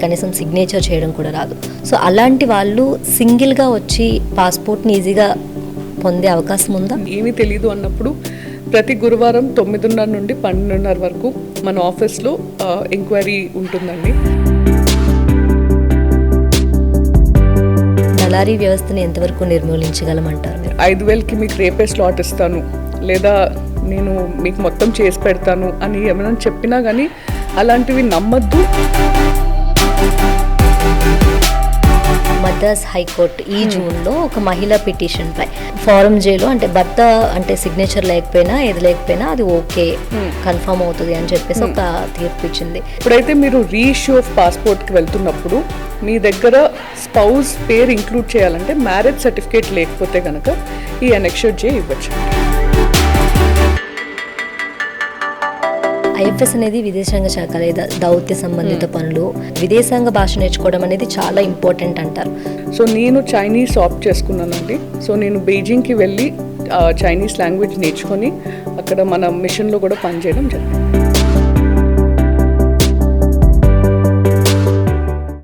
కనీసం సిగ్నేచర్ చేయడం కూడా రాదు. సో అలాంటి వాళ్ళు సింగిల్గా వచ్చి పాస్పోర్ట్ని ఈజీగా పొందే అవకాశం ఉందా? ఏమీ తెలీదు అన్నప్పుడు ప్రతి గురువారం 9:30 నుండి 12:30 వరకు మన ఆఫీస్లో ఎంక్వైరీ ఉంటుందండి. దళారీ వ్యవస్థని ఎంతవరకు నిర్మూలించగలమంటారు మీరు? 5,000కి మీకు రేపే స్లాట్ ఇస్తాను, లేదా నేను మీకు మొత్తం చేసి పెడతాను అని ఏమైనా చెప్పినా కానీ అలాంటివి నమ్మద్దు. మద్రాస్ హైకోర్టు ఈ జూన్లో ఒక మహిళా పిటిషన్పై ఫారం జేలో అంటే భర్త అంటే సిగ్నేచర్ లేకపోయినా ఏది లేకపోయినా అది ఓకే కన్ఫర్మ్ అవుతుంది అని చెప్పేసి ఒక తీర్పు ఇచ్చింది. ఇప్పుడైతే మీరు రీఇష్యూ ఆఫ్ పాస్పోర్ట్కి వెళ్తున్నప్పుడు మీ దగ్గర స్పౌస్ పేరు ఇంక్లూడ్ చేయాలంటే మ్యారేజ్ సర్టిఫికేట్ లేకపోతే కనుక ఈ అనెక్షర్ జే ఇవ్వచ్చు. ఐఎఫ్ఎస్ అనేది విదేశాంగ శాఖ లేదా దౌత్య సంబంధిత పనులు, విదేశాంగ భాష నేర్చుకోవడం అనేది చాలా ఇంపార్టెంట్ అంటారు. సో నేను చైనీస్ ఆప్ట్ చేసుకున్నానండి. సో నేను బీజింగ్కి వెళ్ళి చైనీస్ లాంగ్వేజ్ నేర్చుకొని అక్కడ మన మిషన్లో కూడా పనిచేయడం జరిగింది.